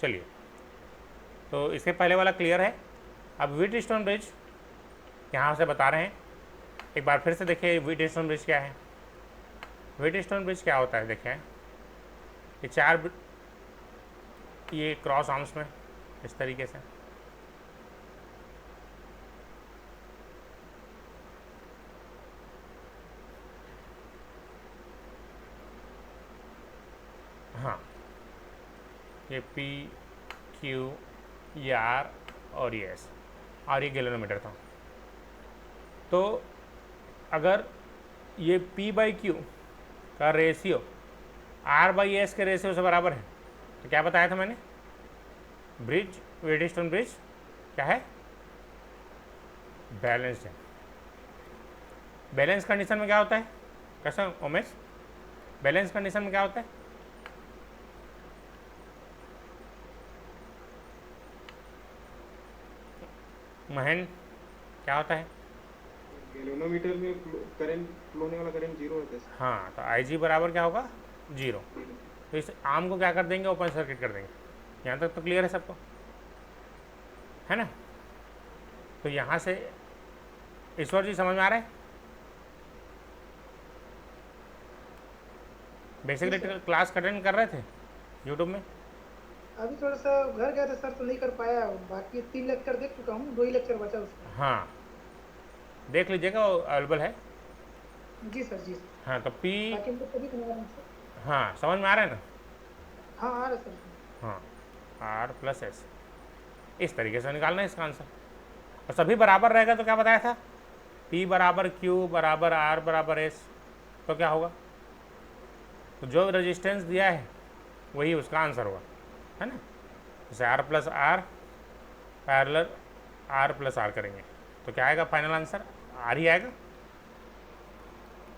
चलिए, तो इसके पहले वाला क्लियर है। अब व्हीटस्टोन ब्रिज यहाँ से बता रहे हैं, एक बार फिर से देखिए व्हीटस्टोन ब्रिज क्या है। व्हीटस्टोन ब्रिज क्या होता है, देखिए ये चार, ये क्रॉस आर्म्स में इस तरीके से, हाँ ये P Q ये R और ये S, और ये गैलोमीटर था। तो अगर ये P बाई Q का रेशियो R बाई S के रेशियो से बराबर है, तो क्या बताया था मैंने, ब्रिज, व्हीटस्टोन ब्रिज क्या है, बैलेंस्ड है। बैलेंस कंडीशन में क्या होता है, कैसा उमेश, बैलेंस कंडीशन में क्या होता है, महेंद्र क्या होता है, गैलोनोमीटर में करंट फ्लो होने वाला करंट जीरो होता है। हाँ तो आई जी बराबर क्या होगा, जीरो। तो इस आर्म को क्या कर देंगे, ओपन सर्किट कर देंगे। यहाँ तक तो क्लियर है सबको, है ना। तो यहाँ से ईश्वर जी समझ में आ रहा है, बेसिक इलेक्ट्रिकल क्लास अटेंड कर रहे थे यूट्यूब में। अभी थोड़ा सा घर गया था सर, तो नहीं कर पाया। बाकी 3 लेक्चर देख चुका हूँ, 2 ही लेक्चर बचा उसका। हाँ देख लीजिएगा, वो अवेलेबल है। जी सर, जी सर। हाँ तो पी, ताकि हमको कभी समझ आराम से। हाँ समझ में आ रहा है ना, हाँ आ रहा है सर। हाँ आर प्लस एस, इस तरीके से निकालना है इसका आंसर। और सभी बराबर रहेगा तो क्या बताया था, P बराबर Q बराबर R बराबर S, तो क्या होगा, तो जो रेजिस्टेंस दिया है वही उसका आंसर होगा, है ना। जैसे R plus R parallel R plus R करेंगे तो क्या आएगा, फाइनल आंसर R ही आएगा।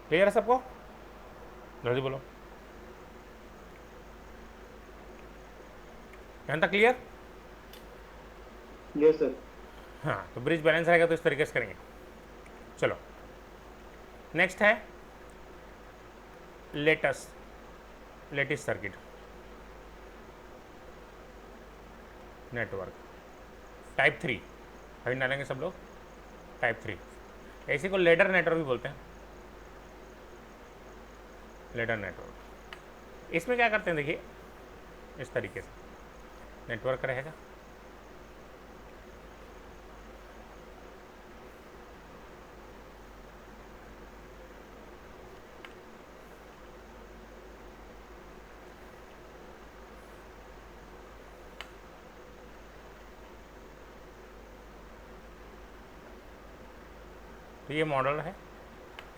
क्लियर है सबको, जल्दी बोलो, यहाँ तक क्लियर। Yes sir. हाँ तो ब्रिज बैलेंस रहेगा तो इस तरीके से करेंगे। चलो नेक्स्ट है लेटेस्ट सर्किट नेटवर्क टाइप 3, अभी डालेंगे सब लोग टाइप 3। ऐसे को लेडर नेटवर्क भी बोलते हैं, लेडर नेटवर्क। इसमें क्या करते हैं, देखिए इस तरीके से नेटवर्क रहेगा, तो ये मॉडल है,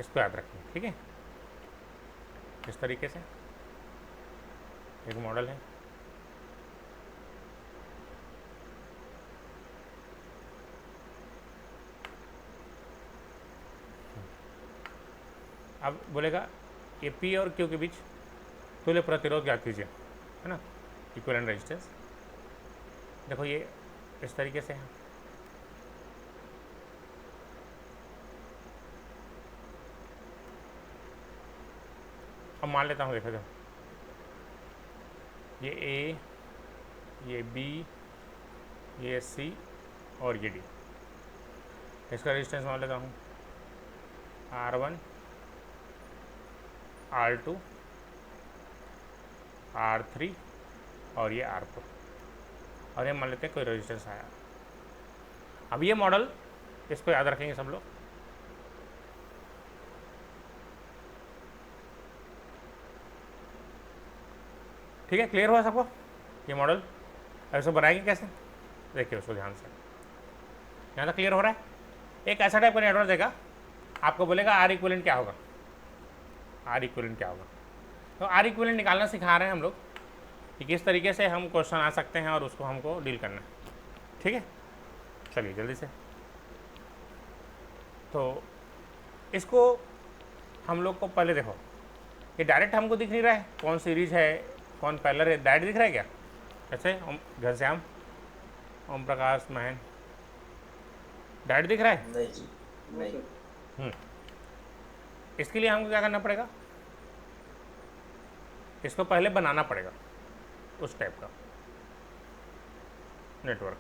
इसको याद रखिए, ठीक है। इस तरीके से एक मॉडल है, अब बोलेगा ये P और Q के बीच तुल्य प्रतिरोध ज्ञात कीजिए, है ना, इक्विवेलेंट रेजिस्टेंस। देखो ये इस तरीके से है, अब मान लेता हूँ, देखो ये A, ये B, ये C और ये D, इसका रेजिस्टेंस मान लेता हूँ R1, R2, R3 और ये R4, और ये मान लेते हैं कोई रेजिस्टेंस आया। अब ये मॉडल, इसको याद रखेंगे सब लोग, ठीक है। क्लियर हुआ सबको ये मॉडल, अब इसको बनाएंगे कैसे, देखिए उसको ध्यान से, यहाँ तक क्लियर हो रहा है। एक ऐसा टाइप का नेटवर्क देगा, आपको बोलेगा आर इक्विवेलेंट क्या होगा, आर इक्विवेलेंट क्या होगा। तो आर इक्विवेलेंट निकालना सिखा रहे हैं हम लोग कि किस तरीके से हम क्वेश्चन आ सकते हैं और उसको हमको डील करना है, ठीक है। चलिए जल्दी से, तो इसको हम लोग को पहले देखो, ये डायरेक्ट हमको दिख नहीं रहा है, कौन सीरीज है कौन पैरेलल है, डायरेक्ट दिख रहा है क्या, ऐसे घनश्याम, ओम प्रकाश, महन, डायरेक्ट दिख रहा है, नहीं जी, नहीं। इसके लिए हमको क्या करना पड़ेगा, इसको पहले बनाना पड़ेगा उस टाइप का, नेटवर्क।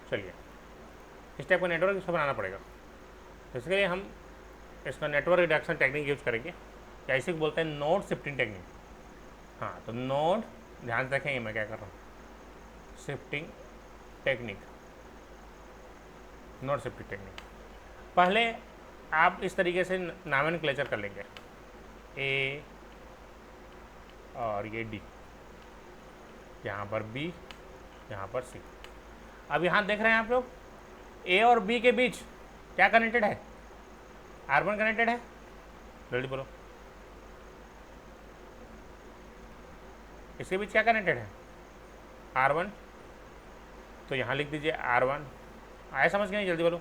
चलिए, इस टाइप का नेटवर्क इसको बनाना पड़ेगा। तो इसके लिए हम इसका नेटवर्क रिडक्शन टेक्निक यूज करेंगे, या इसी को बोलते हैं नोड शिफ्टिंग टेक्निक। हाँ, तो नोड, ध्यान से देखेंगे मैं क्या कर रहा हूँ, shifting technique, node shifting technique. पहले आप इस तरीके से नॉमेनक्लेचर कर लेंगे, ए और ये डी, यहाँ पर बी, यहाँ पर सी। अब यहाँ देख रहे हैं आप लोग, ए और बी के बीच क्या कनेक्टेड है, R1 कनेक्टेड है। जल्दी बोलो, इसके बीच क्या कनेक्टेड है, R1। तो यहाँ लिख दीजिए R1। आया समझ के नहीं, जल्दी बोलो,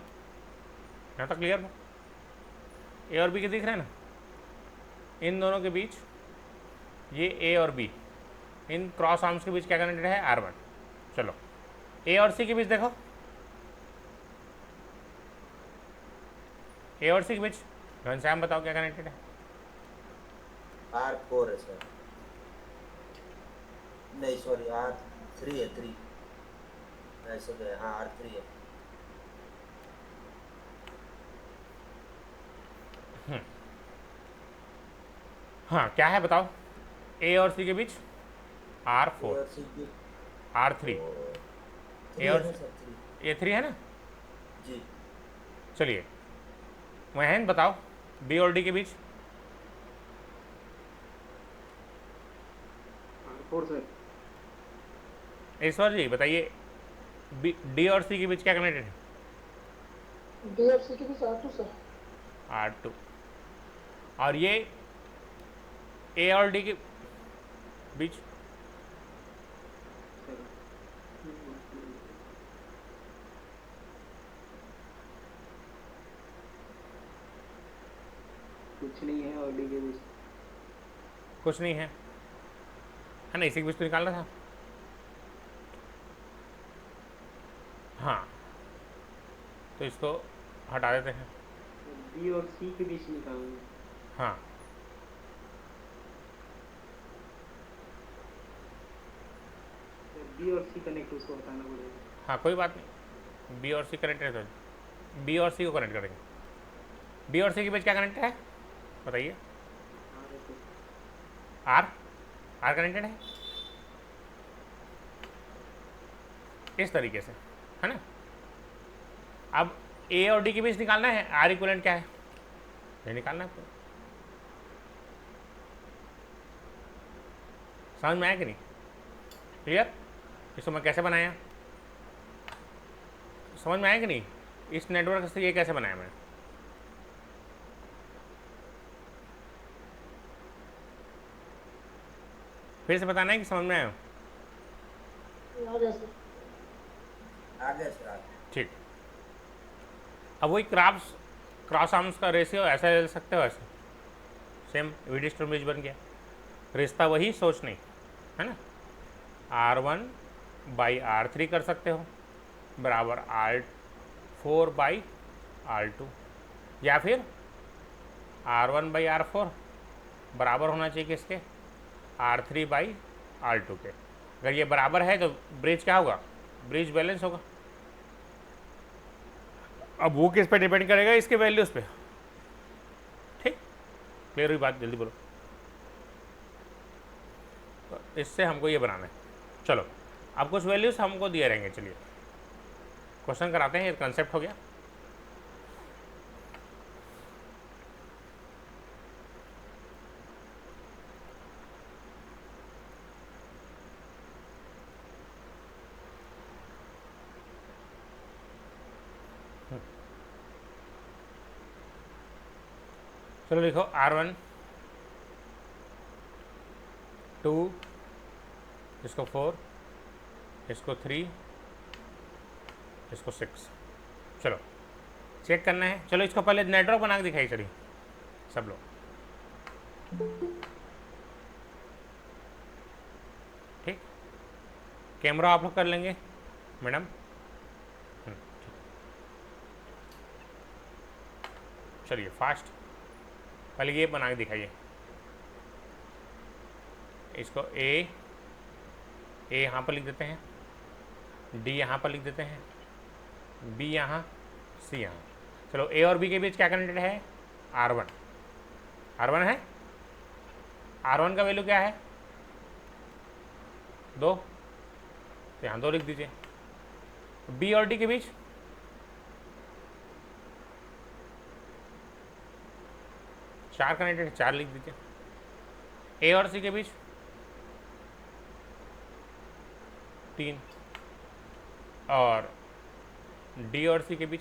यहाँ तक क्लियर हो। ए और बी के दिख रहे हैं ना, इन दोनों के बीच, ये ए और बी, इन क्रॉस आर्म्स के बीच क्या कनेक्टेड है, R1। चलो, ए और सी के बीच देखो, ए और सी के बीच घनश्याम बताओ क्या कनेक्टेड है। R4 है सर, नहीं सॉरी R3 है, 3 ऐसे गए, हाँ R3 है। हाँ, क्या है बताओ, ए और सी के बीच R4, और सी की R3, ए और ए 3 है ना। जी। चलिए, महेंद्र बताओ, बी और डी के बीच, R4 सर। ईश्वर जी बताइए, डी और सी के बीच क्या कनेक्टेड है, डी और सी के बीच R2 सर। R2। और ये ए और डी के बीच, कुछ नहीं है और डी के बीच। कुछ नहीं है ना, इसी के बीच तो निकालना था। हाँ, तो इसको हटा देते हैं। बी और सी के बीच निकालना। हाँ, बी और सी कनेक्ट उसको हटाना पड़ेगा। हाँ कोई बात नहीं, बी और सी कनेक्ट है तो बी और सी को कनेक्ट करेंगे। बी और सी के बीच क्या कनेक्ट है बताइए, आर, आर कनेक्टेड है इस तरीके से, है ना। अब ए और डी के बीच निकालना है, आर इक्वलेंट क्या है ये निकालना है। समझ में आया कि नहीं, क्लियर। इसको मैं कैसे बनाया, समझ में आया कि नहीं, इस नेटवर्क से ये कैसे बनाया मैंने। फिर से बताना है कि समझ में आया। आ गया सर। आगे सर आगे। ठीक, अब वही क्रॉस आर्म्स का रेशियो ऐसा ले सकते हो, ऐसे सेम वी डी स्टोरेज बन गया, रिश्ता वही, सोच नहीं, है ना। R1 बाई R3 कर सकते हो बराबर R4 बाई R2, या फिर R1 बाई R4 बराबर होना चाहिए किसके, R3 बाई R2 के। अगर ये बराबर है तो ब्रिज क्या होगा, ब्रिज बैलेंस होगा। अब वो किस पे डिपेंड करेगा, इसके वैल्यूज़ पे। ठीक, क्लियर हुई बात, जल्दी बोलो। तो इससे हमको ये बनाना है। चलो, अब कुछ वैल्यूज़ हमको दिए रहेंगे, चलिए क्वेश्चन कराते हैं, ये कंसेप्ट हो गया। चलो लिखो R1 2, इसको 4, इसको 3, इसको 6। चलो चेक करना है। चलो इसको पहले नेटवर्क बना के दिखाई, चलिए सब लोग। ठीक, कैमरा आप लोग कर लेंगे मैडम। चलिए फास्ट, पहले ये बना के दिखाइए। इसको ए यहाँ पर लिख देते हैं, डी यहाँ पर लिख देते हैं, बी यहाँ, सी यहाँ। चलो ए और बी के बीच क्या कनेक्टेड है? R1। R1 है, R1 का वैल्यू क्या है? 2, तो यहाँ 2 लिख दीजिए। बी और डी के बीच 4 कनेक्टेड है, 4 लिख दीजिए। ए और सी के बीच 3, और डी और सी के बीच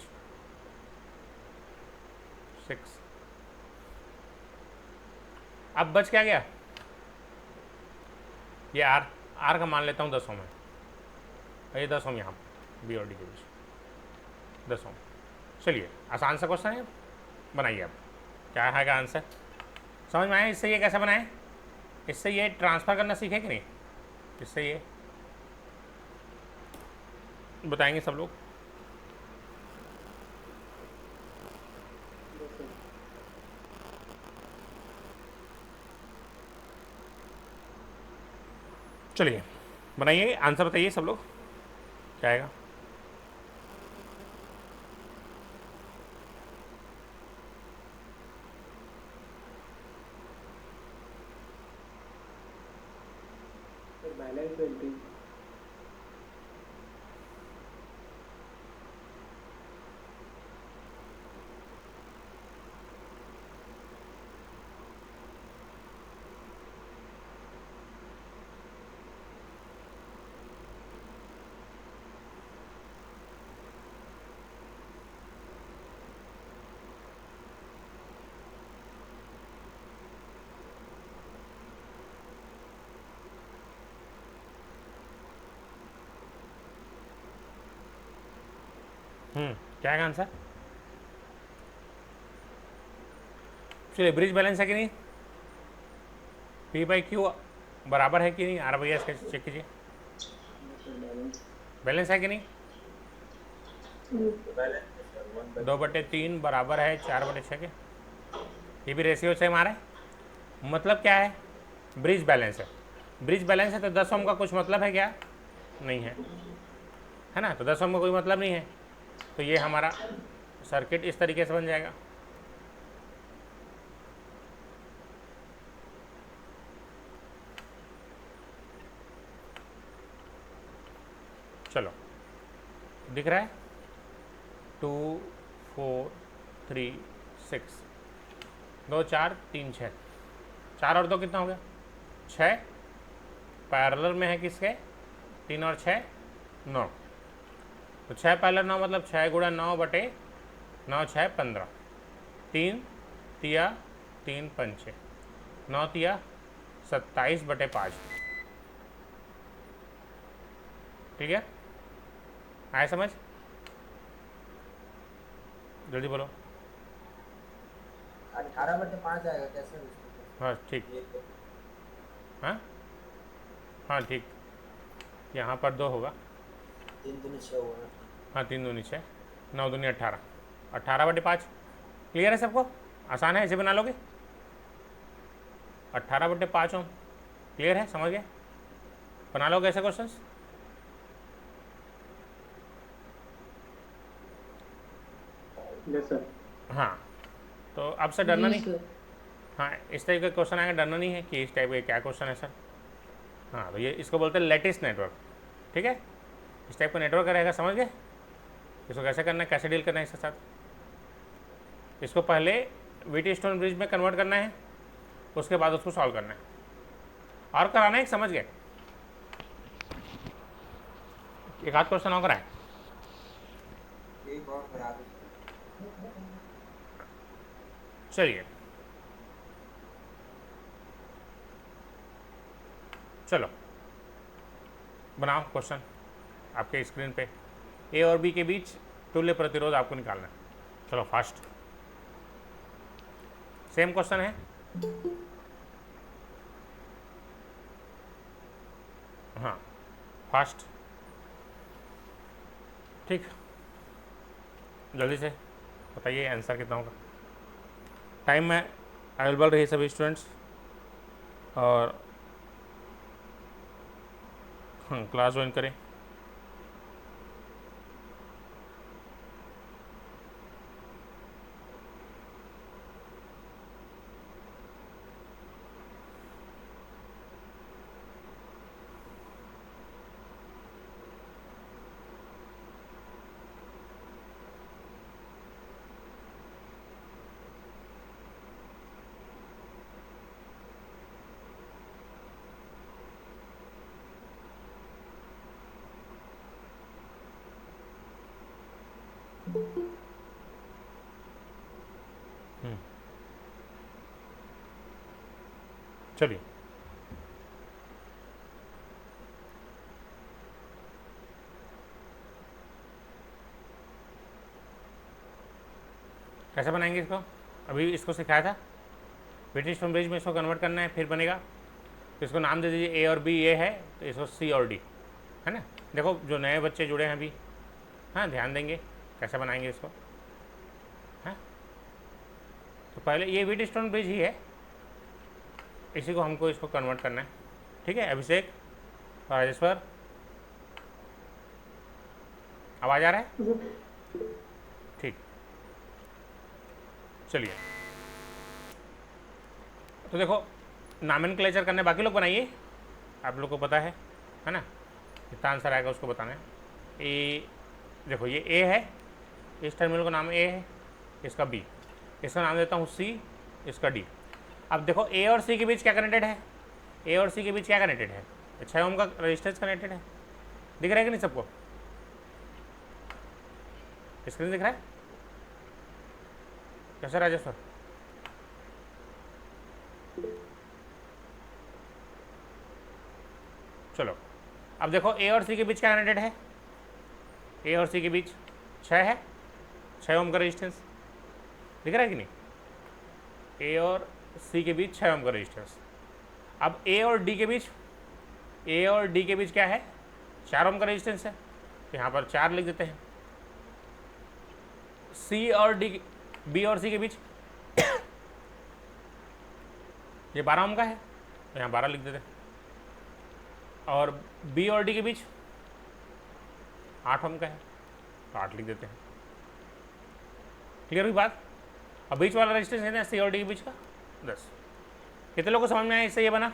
6। अब बच क्या गया? ये आर का मान लेता हूँ 10 ओम है, और ये 10 ओम यहाँ बी और डी के बीच 10 ओम। चलिए आसान सा क्वेश्चन है, बनाइए आप। क्या है का आंसर समझ में आया? इससे ये कैसे बनाए? इससे ये ट्रांसफ़र करना सीखे कि नहीं? इससे ये बताएंगे सब लोग। चलिए बनाइए, आंसर बताइए सब लोग, क्या आएगा? Balance welding. क्या है आंसर? चलिए ब्रिज बैलेंस है कि नहीं? पी बाई क्यू बराबर है कि नहीं? आर बाई एस का चेक कीजिए, बैलेंस है कि नहीं? 2/3 बराबर है 4/6 के। ये भी रेशियो सेम आ रहा है। मतलब क्या है? ब्रिज बैलेंस है। ब्रिज बैलेंस है तो 10 ओम का कुछ मतलब है क्या? नहीं है ना? तो 10 ओम का कोई मतलब नहीं है, तो ये हमारा सर्किट इस तरीके से बन जाएगा। चलो दिख रहा है? 2 4 3 6, 2 4 3 6, 4 और 2 कितना हो गया? 6। पैरेलल में है किसके? 3 और 6 9, तो 6 पैरेलल 9 मतलब 6 गुणा 9/9, 6 15, 3 तिया 3 पंचे 9 तिया 27/5। ठीक है, आए समझ? जल्दी बोलो। 18/5 आएगा कैसे? हाँ ठीक, हाँ हाँ ठीक, यहाँ पर 2 होगा। 3 दूनी 6 हुआ ना? हाँ 3 दूनी 6, 9 दूनी 18, 18/5। क्लियर है सबको? आसान है, ऐसे बना लोगे। 18/5 ओम क्लियर है, समझ गए? बना लोगे ऐसे क्वेश्चंस? Yes sir. हाँ, तो अब से डरना नहीं। हाँ, इस टाइप का क्वेश्चन आएगा, डरना नहीं है कि इस टाइप का क्या क्वेश्चन है सर। हाँ, तो ये इसको बोलते हैं लेटिस नेटवर्क। ठीक है, इस टाइप का नेटवर्क रहेगा, समझ गए? इसको कैसे करना है, कैसे डील करना है इसके साथ। इसको पहले वीटी स्टोन ब्रिज में कन्वर्ट करना है, उसके बाद उसको सॉल्व करना है और कराना है, समझ गए? एक आध क्वेश्चन और कराएं। एक और करा दो। चलिए चलो बनाओ क्वेश्चन आपके स्क्रीन पे। ए और बी के बीच तुल्य प्रतिरोध आपको निकालना है। चलो फास्ट, सेम क्वेश्चन है। हाँ फास्ट, ठीक, जल्दी से बताइए आंसर कितना होगा। टाइम में अवेलेबल रहिए सभी स्टूडेंट्स, और क्लास ज्वाइन करें। चलिए, कैसे बनाएंगे इसको? अभी इसको सिखाया था, ब्रिटिश ब्रिज में इसको कन्वर्ट करना है, फिर बनेगा। तो इसको नाम दे दीजिए, ए और बी ये है, तो इसको सी और डी, है ना। देखो जो नए बच्चे जुड़े हैं अभी, हाँ ध्यान देंगे कैसे बनाएंगे इसको। हाँ, तो पहले ये व्हीटस्टोन ब्रिज ही है, इसी को हमको इसको कन्वर्ट करना है। ठीक है, अभिषेक, राजेश्वर, आवाज़ आ रहा है? ठीक, चलिए। तो देखो नॉमेनक्लेचर करने बाकी लोग बनाइए, आप लोग को पता है ना, कितना आंसर आएगा उसको बताना है। ए, देखो ये ए है, इस टर्मिनल का नाम ए है, इसका बी, इसका नाम देता हूँ सी, इसका डी। अब देखो ए और सी के बीच क्या कनेक्टेड है, ए और सी के बीच क्या कनेक्टेड है, 6 ओम का रेजिस्टेंस कनेक्टेड है। दिख रहा है कि नहीं सबको? स्क्रीन दिख रहा है? कैसे राजेश्वर? चलो, अब देखो ए और सी के बीच क्या कनेक्टेड है, ए और सी के बीच 6 है, 6 ओम का रेजिस्टेंस। दिख रहा है कि नहीं? ए और सी के बीच 6 ओम का रेजिस्टेंस। अब ए और डी के बीच, ए और डी के बीच क्या है, 4 ओम का रेजिस्टेंस है, तो यहाँ पर 4 लिख देते हैं। सी और डी, बी और सी के बीच ये 12 ओम का है, तो यहाँ 12 लिख देते हैं। और बी और डी के बीच 8 ओम का है, तो 8 लिख देते हैं। क्लियर हुई बात? अब बीच वाला रेजिस्टेंस है ना सी और डी के बीच का 10। कितने लोगों को समझ में आया इससे ये बना?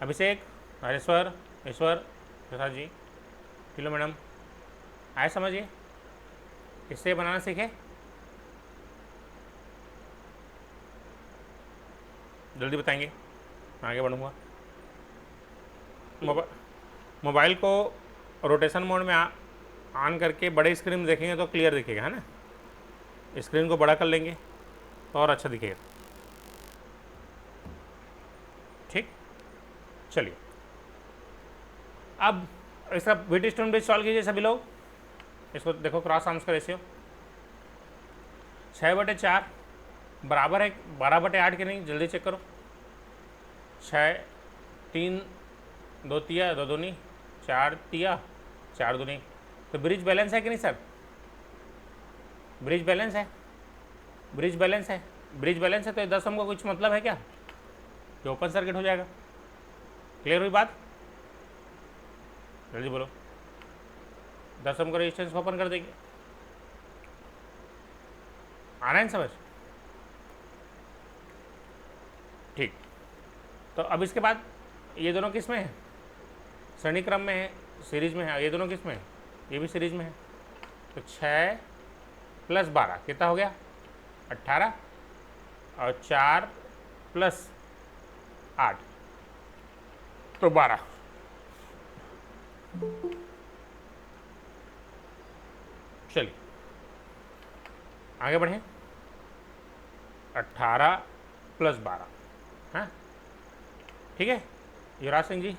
अभिषेक, राजेश्वर, ईश्वर, प्रसाद जी, किलो मैडम, आए समझिए? इससे बनाना सीखे, जल्दी बताएंगे, मैं आगे बढ़ूँगा। मोबाइल को रोटेशन मोड में ऑन करके बड़े स्क्रीन में देखेंगे तो क्लियर दिखेगा, है ना। स्क्रीन को बड़ा कर लेंगे तो और अच्छा दिखेगा। ठीक, चलिए अब इसका व्हीटस्टोन ब्रिज सॉल्व कीजिए सभी लोग। इसको देखो, क्रॉस आर्म्स का रेशियो 6/4 बराबर है 12/8 के नहीं, जल्दी चेक करो। 6 3 2 तिया 2 दूनी 4 तिया 4 दूनी, तो ब्रिज बैलेंस है कि नहीं सर? ब्रिज बैलेंस है, ब्रिज बैलेंस है, ब्रिज बैलेंस है, तो 10 ओम का कुछ मतलब है क्या? जो ओपन सर्किट हो जाएगा। क्लियर हुई बात? जल्दी बोलो। 10 ओम का रेजिस्टेंस ओपन कर देंगे, आ रहा है समझ? ठीक, तो अब इसके बाद ये दोनों किस में है? श्रेणी क्रम में है, सीरीज में है। ये दोनों किस में है? ये भी सीरीज में है। तो 6 + 12 कितना हो गया? 18, और 4 + 8 तो 12। चलिए आगे बढ़ें। 18 + 12, हाँ ठीक है। युवराज सिंह जी,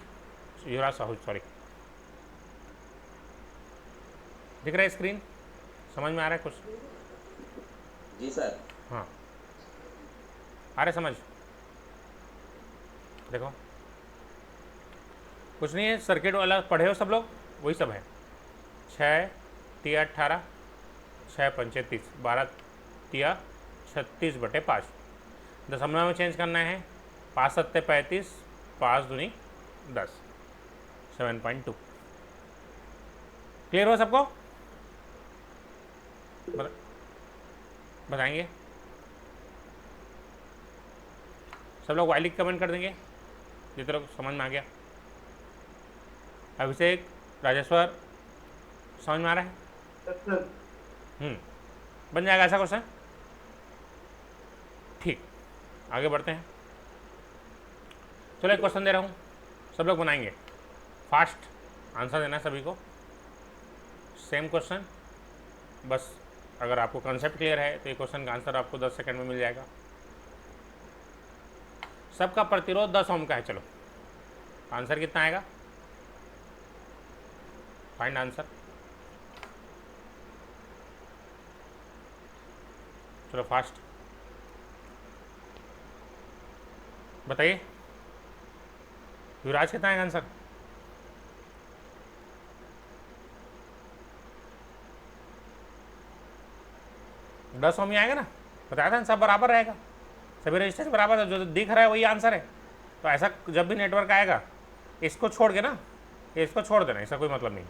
युवराज साहू, सॉरी, दिख रहा है स्क्रीन? समझ में आ रहा है कुछ? जी सर। हाँ, आ रहा समझ? देखो कुछ नहीं है, सर्किट वाला पढ़े हो सब लोग, वही सब है। 6 × 18, 6 × 5 = 30, 12 × 36/5, दशमलव में चेंज करना है। 5 सत्ते 35, 5 दूनी 10, 7.2। क्लियर हो सबको? बताएंगे सब लोग वाइलिक कमेंट कर देंगे जितने लोग समझ में आ गया। अभिषेक, राजेश्वर, समझ में आ रहा है? बन जाएगा ऐसा क्वेश्चन। ठीक, आगे बढ़ते हैं। चलो एक क्वेश्चन दे रहा हूँ, सब लोग बनाएंगे। फास्ट आंसर देना है सभी को। सेम क्वेश्चन, बस अगर आपको कॉन्सेप्ट क्लियर है तो ये क्वेश्चन का आंसर आपको 10 सेकंड में मिल जाएगा। सबका प्रतिरोध 10 ओम का है। चलो आंसर कितना आएगा? Find answer. चलो फास्ट बताइए, युवराज कितना आएगा आंसर? दस ओम ही आएगा ना, बताया था ना, सब बराबर रहेगा, सभी रजिस्टेंस बराबर है, जो दिख रहा है वही आंसर है। तो ऐसा जब भी नेटवर्क आएगा इसको छोड़ के ना, इसको छोड़ देना, इसका कोई मतलब नहीं।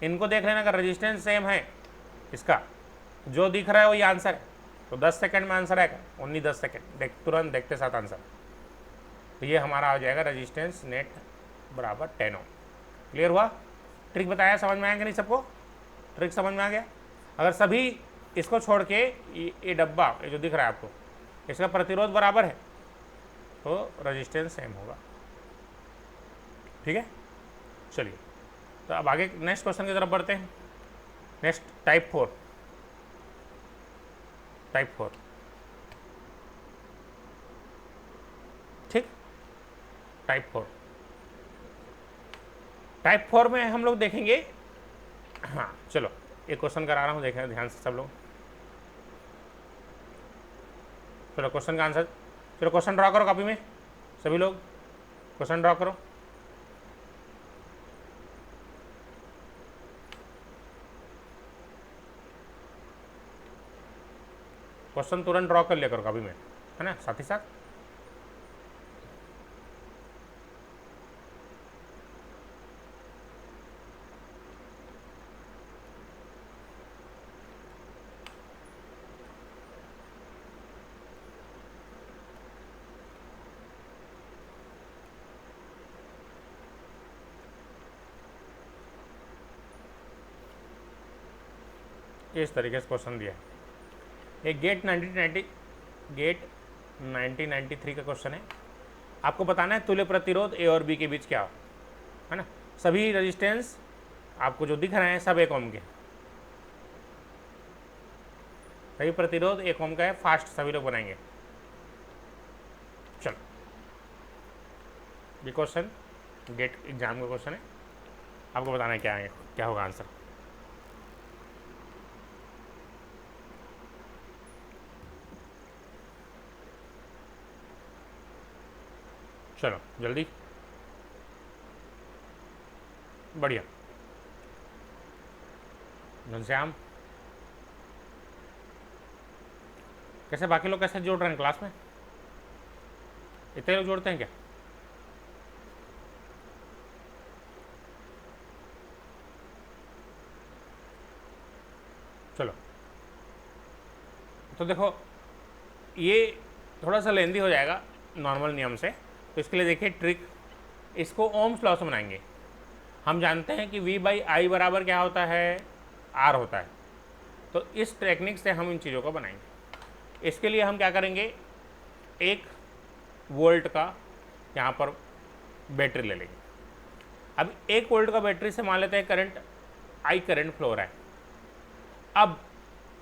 इनको देख लेना, अगर रजिस्टेंस सेम है इसका, जो दिख रहा है वही आंसर है, तो 10 सेकंड में आंसर आएगा, ओनली 10 सेकंड, तुरंत देखते साथ आंसर। तो ये हमारा आ जाएगा रजिस्टेंस नेट बराबर 10 ओम। क्लियर हुआ? ट्रिक बताया, समझ में आया कि नहीं सबको? ट्रिक समझ में आ गया? अगर सभी इसको छोड़ के ये डब्बा, ये जो दिख रहा है आपको, इसका प्रतिरोध बराबर है तो रजिस्टेंस सेम होगा। ठीक है, चलिए तो अब आगे नेक्स्ट क्वेश्चन की तरफ बढ़ते हैं। Next type 4। टाइप 4, ठीक, टाइप 4। टाइप 4 में हम लोग देखेंगे, हाँ चलो एक क्वेश्चन करा रहा हूँ, देखें ध्यान से सब लोग। चलो क्वेश्चन का आंसर, चलो क्वेश्चन ड्रॉ करो कॉपी में, सभी लोग क्वेश्चन ड्रॉ करो। क्वेश्चन तुरंत ड्रॉ कर लिया करो कॉपी में, है ना, साथ ही साथ। इस तरीके से क्वेश्चन दिया है। एक गेट 1993 का क्वेश्चन है। आपको बताना है तुल्य प्रतिरोध ए और बी के बीच क्या है ना। सभी रेजिस्टेंस आपको जो दिख रहे हैं सब 1 ओम के, सभी प्रतिरोध 1 ओम का है। फास्ट सभी लोग बनाएंगे। चलो ये क्वेश्चन गेट एग्जाम का क्वेश्चन है, आपको बताना है क्या होगा आंसर। चलो जल्दी, बढ़िया। घनश्याम, कैसे बाकी लोग कैसे जोड़ रहे हैं क्लास में? इतने लोग जोड़ते हैं क्या? चलो तो देखो ये थोड़ा सा लेंदी हो जाएगा नॉर्मल नियम से, तो इसके लिए देखिए ट्रिक, इसको ओम्स लॉ से बनाएंगे। हम जानते हैं कि V/I बराबर क्या होता है, R होता है। तो इस टेक्निक से हम इन चीज़ों को बनाएंगे। इसके लिए हम क्या करेंगे, 1 वोल्ट का यहाँ पर बैटरी ले लेंगे। अब 1 वोल्ट का बैटरी से मान लेते हैं करंट I करंट फ्लो हो रहा है। अब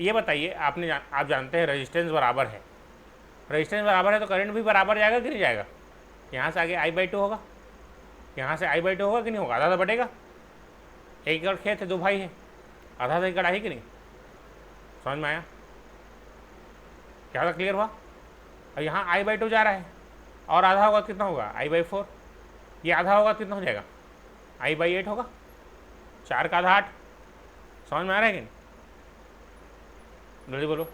ये बताइए, आप जानते हैं रेजिस्टेंस बराबर है, रेजिस्टेंस बराबर है तो करंट भी बराबर जाएगा कि नहीं जाएगा? यहाँ से आगे I/2 होगा, यहाँ से I/2 होगा कि नहीं होगा? आधा बटेगा। 1 एकड़ खेत है, 2 भाई है, आधा एकड़ है कि नहीं? समझ में आया? क्या क्लियर हुआ? और यहाँ I/2 जा रहा है, और आधा होगा कितना होगा? I/4। ये आधा होगा कितना हो जाएगा? I/8 होगा। 4 का आधा 8। समझ में आ रहा है कि नहीं? जल्दी बोलो।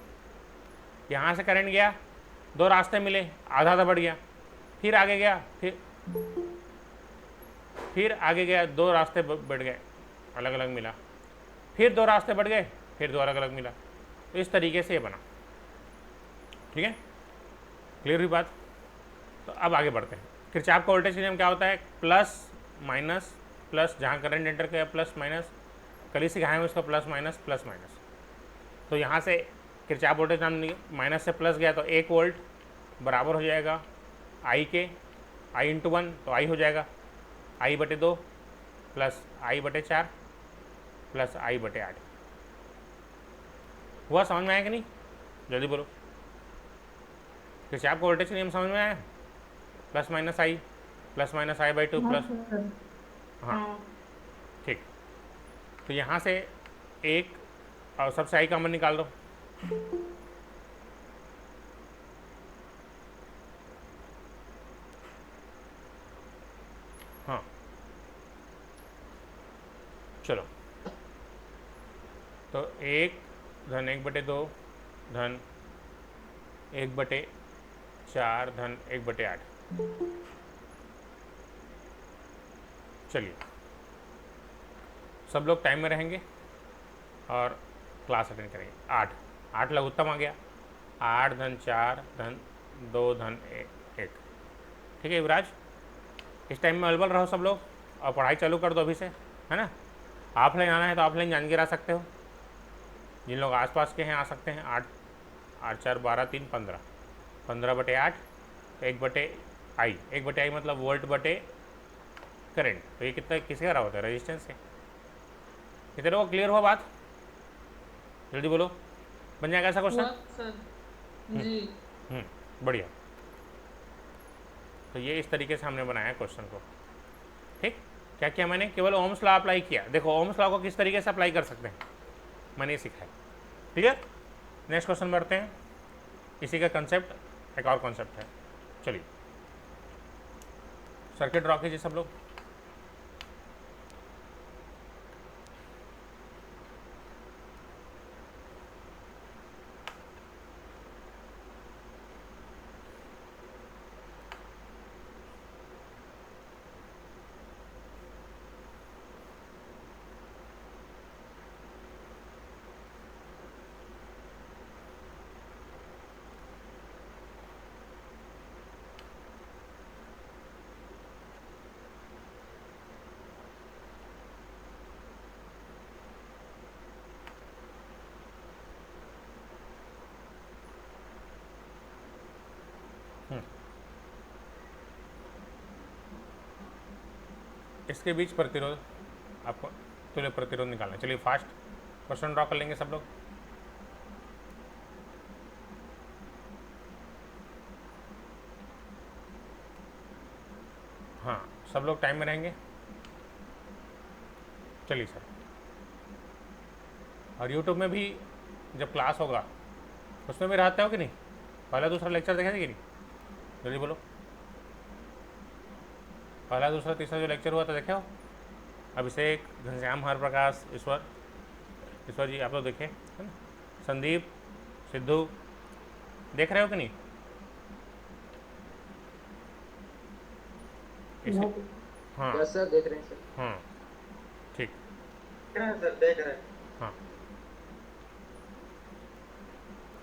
यहाँ से करंट गया दो रास्ते मिले, आधा आधा बढ़ गया, फिर आगे गया, फिर आगे गया, दो रास्ते बढ़ गए, अलग अलग मिला, फिर दो रास्ते बढ़ गए, फिर दो अलग अलग मिला। तो इस तरीके से ये बना। ठीक है, क्लियर हुई बात? तो अब आगे बढ़ते हैं। किरचॉफ का वोल्टेज नियम क्या होता है? प्लस माइनस प्लस, जहाँ करंट एंटर किया प्लस माइनस, कल ही सिखाए हैं उसका प्लस माइनस प्लस माइनस। तो यहाँ से किरचॉफ वोल्टेज नाम, माइनस से प्लस गया तो 1 वोल्ट बराबर हो जाएगा आई के, आई इंटू 1 तो आई हो जाएगा आई बटे 2 प्लस आई बटे 4 प्लस आई बटे 8। हुआ? समझ में आया कि नहीं? जल्दी बोलो। किरचॉफ का वोल्टेज नियम समझ में आया? Plus minus I by 2 plus, हाँ ठीक। तो यहाँ से एक और सबसे आई कॉमन निकाल दो, हाँ चलो। तो 1 धन 1 बटे 2 धन 1 बटे 4 धन 1 बटे 8। चलिए, सब लोग टाइम में रहेंगे और क्लास अटेंड करेंगे। 8 लघुत्तम आ गया, 8 धन 4 धन 2 धन 1। ठीक है युवराज, इस टाइम में अवेलेबल रहो सब लोग और पढ़ाई चालू कर दो अभी से, है ना। ऑफलाइन आना है तो ऑफलाइन जान के आ सकते हो, जिन लोग आसपास के हैं आ सकते हैं। 8 4 12 3 15, 15 बटे 8, 1 बटे आई मतलब वोल्ट बटे करंट। तो ये कितना किसके द्वारा होता है? रेजिस्टेंस के। कितने लोगों को क्लियर हुआ बात? जल्दी बोलो, बन जाएगा ऐसा क्वेश्चन? जी बढ़िया। तो ये इस तरीके से हमने बनाया क्वेश्चन को। ठीक, क्या किया मैंने? केवल ओम्स लॉ अप्लाई किया। देखो ओम्स लॉ को किस तरीके से अप्लाई कर सकते हैं मैंने ये सिखाया। ठीक है, नेक्स्ट क्वेश्चन बढ़ते हैं। इसी का कंसेप्ट एक और कॉन्सेप्ट है। चलिए सर्किट ड्रॉ कीजिए सब लोग। इसके बीच प्रतिरोध, आपको तुल्य प्रतिरोध निकालना है। चलिए फास्ट क्वेश्चन ड्रॉ कर लेंगे सब लोग। हाँ सब लोग टाइम में रहेंगे। चलिए सर, और यूट्यूब में भी जब क्लास होगा उसमें भी रहते हो कि नहीं? पहला दूसरा लेक्चर देखे थे कि नहीं? जल्दी बोलो, पहला दूसरा तीसरा जो लेक्चर हुआ था देखे हो? अभिषेक, घनश्याम, हर प्रकाश, ईश्वर जी आप लोग देखे है ना? संदीप, सिद्धू देख रहे हो कि नहीं? हाँ यस सर, देख रहे हैं सर। हाँ ठीक, देख रहे हैं सर, देख रहे हैं। हाँ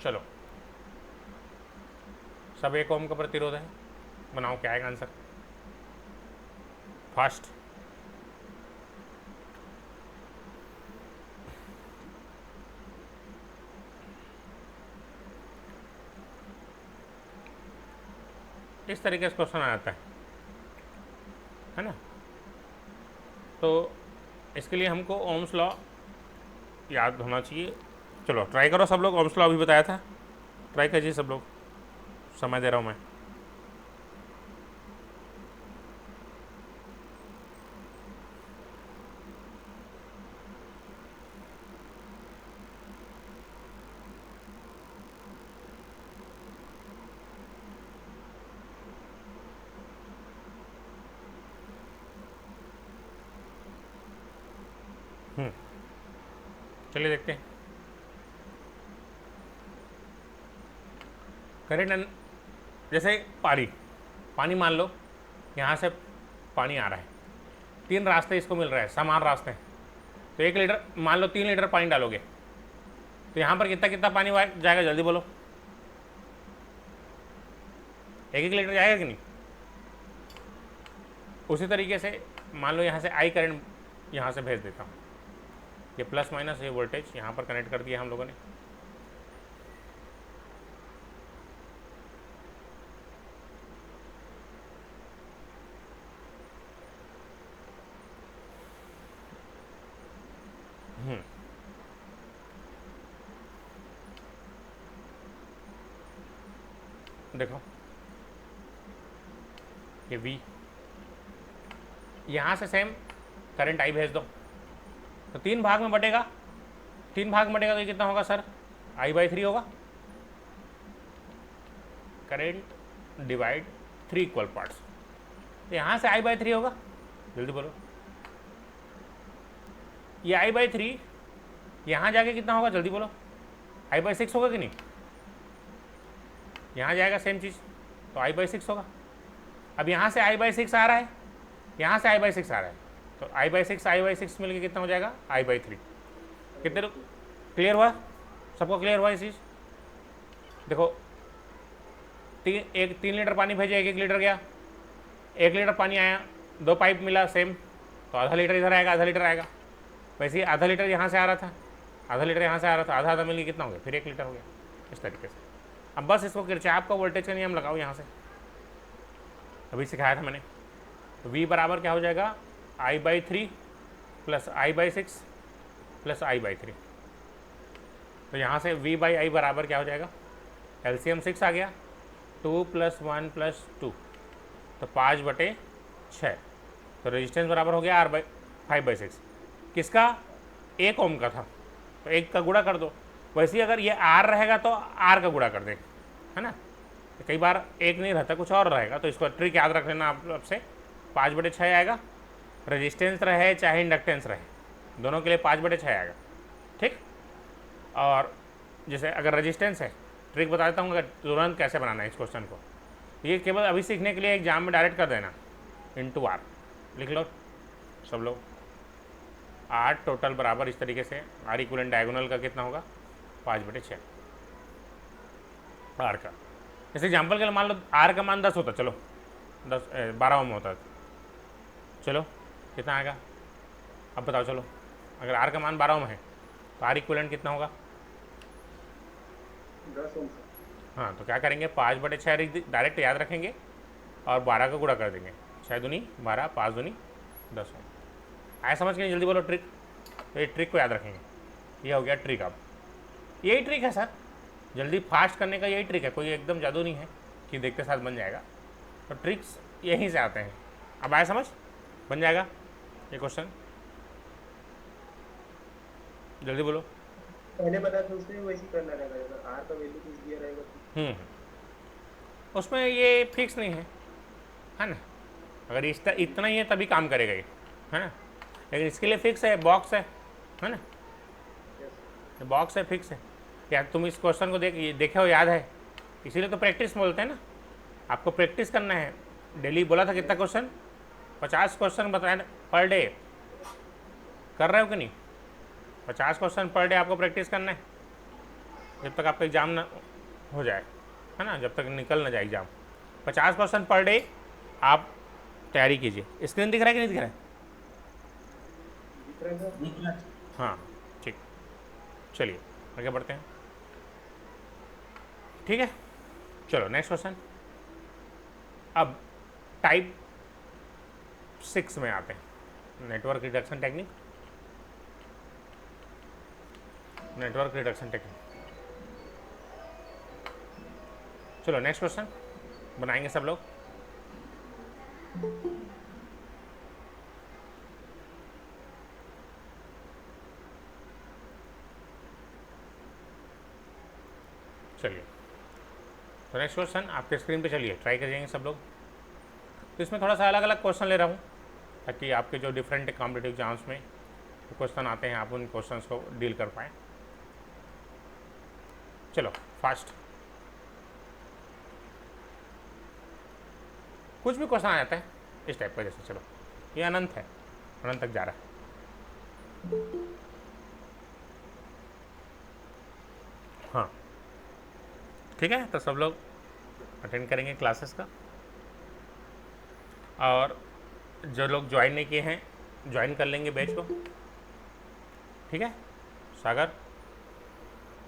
चलो, सब 1 ओम का प्रतिरोध है। बनाओ क्या आएगा आंसर फास्ट। इस तरीके से क्वेश्चन आ जाता है ना। तो इसके लिए हमको ओम्स लॉ याद होना चाहिए। चलो ट्राई करो सब लोग, ओम्स लॉ अभी बताया था, ट्राई कीजिए सब लोग, समय दे रहा हूँ मैं। चलिए देखते हैं। करंट जैसे पानी पानी मान लो यहाँ से पानी आ रहा है, 3 रास्ते इसको मिल रहे हैं, समान रास्ते हैं। तो 1 लीटर, मान लो 3 लीटर पानी डालोगे तो यहाँ पर कितना कितना पानी जाएगा, जल्दी बोलो। 1 लीटर जाएगा कि नहीं? उसी तरीके से मान लो यहाँ से आई करंट यहाँ से भेज देता हूँ, ये प्लस माइनस ये वोल्टेज यहाँ पर कनेक्ट कर दिया हम लोगों ने। देखो ये V, यहाँ से सेम करंट आई भेज दो तो 3 भाग में बटेगा, 3 भाग में बटेगा तो ये कितना होगा सर, I/3 होगा। करंट डिवाइड 3 इक्वल पार्ट्स, तो यहाँ से I/3 होगा, जल्दी बोलो। ये I/3 यहाँ जाके कितना होगा, जल्दी बोलो। I/6 होगा कि नहीं? यहाँ जाएगा सेम चीज़ तो I/6 होगा। अब यहाँ से I/6 आ रहा है, यहाँ से I/6 आ रहा है, तो I/6 मिलकर कितना हो जाएगा, I/3। कितने लोग क्लियर हुआ? सबको क्लियर हुआ ये चीज़? देखो 3 लीटर पानी भेजे, 1 लीटर गया, 1 लीटर पानी आया, 2 पाइप मिला सेम, तो आधा लीटर इधर आएगा, आधा लीटर आएगा। वैसे ही आधा लीटर यहाँ से आ रहा था, आधा लीटर यहाँ से आ रहा था, आधा आधा मिलकर कितना हो गया, फिर 1 लीटर हो गया, इस तरीके से। अब बस इसको किरचॉफ का वोल्टेज का नियम लगाओ यहाँ से, अभी सिखाया था मैंने। तो V बराबर क्या हो जाएगा, I/3 plus I/6 plus I/3। तो यहाँ से V/I बराबर क्या हो जाएगा, LCM 6 आ गया, 2 + 1 + 2 तो 5/6। तो रेजिस्टेंस बराबर हो गया R/5/6। किसका? 1 ओम का था, तो 1 का गुणा कर दो। वैसे ही अगर ये R रहेगा तो R का गुणा कर दें, है ना। तो कई बार 1 नहीं रहता, कुछ और रहेगा, तो इसको ट्रिक याद रख लेना आप से। 5/6 आएगा, रेजिस्टेंस रहे चाहे इंडक्टेंस रहे, दोनों के लिए 5/6 आएगा, ठीक। और जैसे अगर रेजिस्टेंस है, ट्रिक बता देता हूँ अगर तुरंत कैसे बनाना है इस क्वेश्चन को। ये केवल अभी सीखने के लिए एग्जाम में डायरेक्ट कर देना, × R लिख लो सब लोग। 8 टोटल बराबर इस तरीके से R इक्वलेंट डायगोनल का कितना होगा, 5/6 R का। जैसे एग्जाम्पल के लिए मान लो R का मान 10 होता, चलो 12 ओम होता, चलो कितना आएगा अब बताओ। चलो अगर R का मान 12 ओम है तो R इक्वलेंट कितना होगा, 10 ओम। हाँ तो क्या करेंगे, 5/6 डायरेक्ट याद रखेंगे और 12 का गुणा कर देंगे, 6 दूनी 12, 5 दूनी 10 ओम। आया समझ के? जल्दी बोलो ट्रिक। तो ये ट्रिक को याद रखेंगे, ये हो गया ट्रिक। अब यही ट्रिक है सर, जल्दी फास्ट करने का यही ट्रिक है, कोई एकदम जादू नहीं है कि देखते साथ बन जाएगा। तो ट्रिक्स यहीं से आते हैं। अब आया समझ? बन जाएगा ये क्वेश्चन, जल्दी बोलो। पहले बता दो, उसमें वैसे करना रहेगा, अगर R का वैल्यू कुछ दिया रहेगा तो। उसमें ये फिक्स नहीं है ना। अगर इतना ही है तभी काम करेगा ये, है ना। लेकिन इसके लिए फिक्स है, बॉक्स है ना, बॉक्स है, फिक्स है। या तुम इस क्वेश्चन को देखे हो, याद है, इसीलिए तो प्रैक्टिस बोलते हैं ना। आपको प्रैक्टिस करना है डेली। बोला था कितना क्वेश्चन, 50 क्वेश्चन बताए पर डे, कर रहे हो कि नहीं? 50 क्वेश्चन पर डे आपको प्रैक्टिस करना है, जब तक आपका एग्जाम ना हो जाए, है ना, जब तक निकल ना जाए एग्जाम। 50 क्वेश्चन पर डे आप तैयारी कीजिए। स्क्रीन दिख रहा है कि नहीं दिख रहा है? हाँ ठीक, चलिए आगे बढ़ते हैं। ठीक है, चलो नेक्स्ट क्वेश्चन। अब टाइप 6 में आते हैं, network reduction technique. Network reduction technique, चलो नेक्स्ट क्वेश्चन बनाएंगे सब लोग। चलिए तो नेक्स्ट क्वेश्चन आपके स्क्रीन पे, चलिए ट्राई करेंगे सब लोग। तो इसमें थोड़ा सा अलग अलग क्वेश्चन ले रहा हूँ ताकि आपके जो डिफरेंट कॉम्पिटिटिव एग्जाम्स में क्वेश्चन आते हैं आप उन क्वेश्चंस को डील कर पाएँ। चलो फास्ट। कुछ भी क्वेश्चन आ जाता है इस टाइप का। जैसे चलो ये अनंत है, अनंत तक जा रहा है। हाँ ठीक है, तो सब लोग अटेंड करेंगे क्लासेस का, और जो लोग ज्वाइन नहीं किए हैं ज्वाइन कर लेंगे बैच को। ठीक है सागर,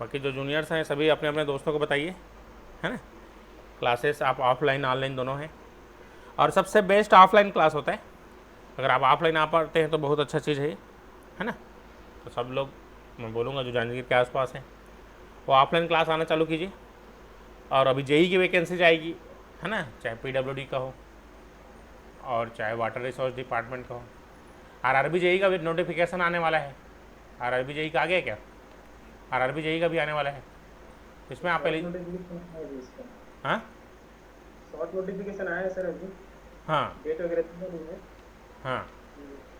बाकी जो जूनियर्स हैं सभी अपने अपने दोस्तों को बताइए, है ना। क्लासेस आप ऑफलाइन ऑनलाइन दोनों हैं, और सबसे बेस्ट ऑफलाइन क्लास होता है। अगर आप ऑफलाइन आ पाते हैं तो बहुत अच्छा चीज़ है ना। तो सब लोग, मैं बोलूँगा जो जांजगीर के आसपास हैं वो ऑफलाइन क्लास आना चालू कीजिए। और अभी जेई की वैकेंसीज आएगी, है ना, चाहे पीडब्ल्यूडी का हो और चाहे वाटर रिसोर्स डिपार्टमेंट का हो। आरआरबी जेई का भी नोटिफिकेशन आने वाला है। आरआरबी जेई का आ गया क्या? आरआरबी जेई का भी आने वाला है, इसमें आप पहले। हाँ शॉर्ट नोटिफिकेशन आया है सर अभी। हाँ डेट वगैरह तो नहीं है। हाँ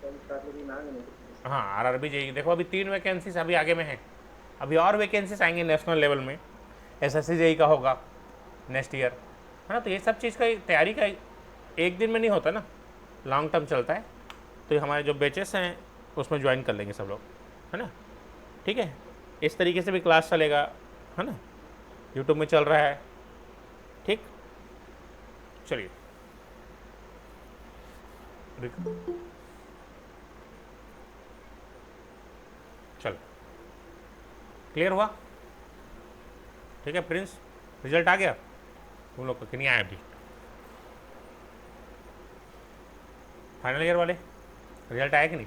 नोटिफिकेशन। हाँ आरआरबी जेई देखो, अभी 3 वैकेंसीज अभी आगे में हैं। अभी और वैकेंसीज आएंगे नेशनल लेवल में, एसएससी जेई का होगा नेक्स्ट ईयर, है ना। तो ये सब चीज़ का तैयारी का एक दिन में नहीं होता ना, लॉन्ग टर्म चलता है। तो ये हमारे जो बैचेस हैं उसमें ज्वाइन कर लेंगे सब लोग, है ना। ठीक है, इस तरीके से भी क्लास चलेगा, है ना, यूट्यूब में चल रहा है। ठीक, चलिए चलो क्लियर हुआ? ठीक है प्रिंस, रिजल्ट आ गया तुम लोग का कि नहीं आया अभी? फाइनल ईयर वाले रिजल्ट आया कि नहीं?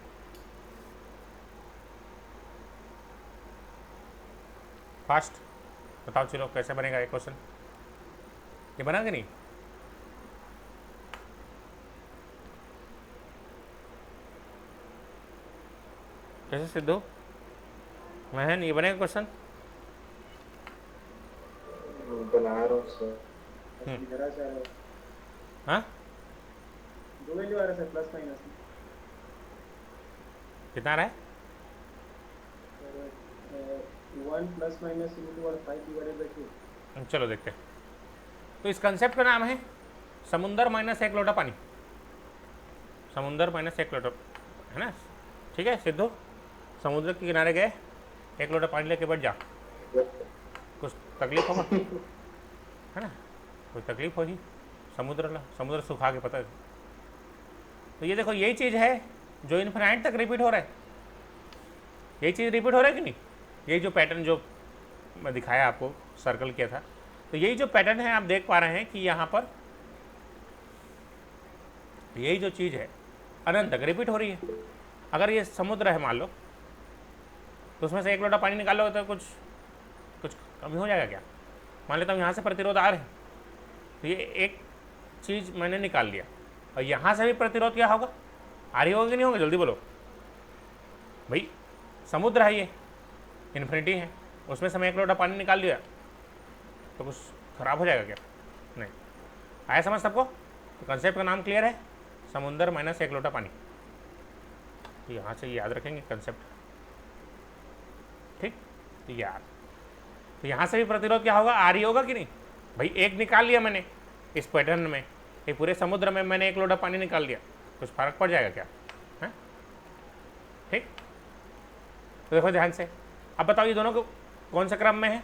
फास्ट बताओ, चलो कैसे बनेगा ये क्वेश्चन? ये बना कि नहीं? कैसे सिद्धू महन, ये बनेगा क्वेश्चन? बना रहा हूँ सर। जरा सा हाँ दो वैल्यू आ रहा है सर, प्लस माइनस कितना आ रहा है? 1 प्लस माइनस इंटू और 5 डिवाइडेड बाय 2। चलो देखते हैं। तो इस कंसेप्ट का नाम है समुंदर माइनस 1 लोटा पानी। समुंदर माइनस 1 लोटा, है ना। ठीक है सिद्धू, समुद्र के किनारे गए, 1 लोटा पानी लेके बैठ जा, कुछ तकलीफ होगा, है ना, कोई तकलीफ होगी? समुद्र सुखा के पता है। तो ये देखो, यही चीज़ है जो इन्फिनाइट तक रिपीट हो रहा है। यही चीज़ रिपीट हो रहा है कि नहीं? यही जो पैटर्न जो मैं दिखाया आपको, सर्कल किया था, तो यही जो पैटर्न है आप देख पा रहे हैं कि यहाँ पर यही जो चीज़ है अनंत तक रिपीट हो रही है। अगर ये समुद्र है मान लो, तो उसमें से 1 लोटा पानी निकालोगे तो कुछ कमी हो जाएगा क्या? मान लेता हूँ यहाँ से प्रतिरोध आ रहे हैं, तो ये एक चीज़ मैंने निकाल लिया, और यहाँ से भी प्रतिरोध क्या होगा? आ रही होगा कि नहीं होगा? जल्दी बोलो भाई। समुद्र है ये, इन्फिनिटी है, उसमें से मैं 1 लोटा पानी निकाल लिया तो कुछ खराब हो जाएगा क्या? नहीं। आया समझ सबको? तो कंसेप्ट का नाम क्लियर है, समुंदर माइनस 1 लोटा पानी। तो यहाँ से याद रखेंगे कंसेप्ट, ठीक। तो यार, तो यहाँ से भी प्रतिरोध क्या होगा? आ रही होगा कि नहीं भाई? 1 निकाल लिया मैंने इस पैटर्न में, ये पूरे समुद्र में मैंने 1 लोटा पानी निकाल लिया, कुछ फर्क पड़ जाएगा क्या? है ठीक। तो देखो ध्यान से, अब बताओ ये दोनों को कौन से क्रम में है?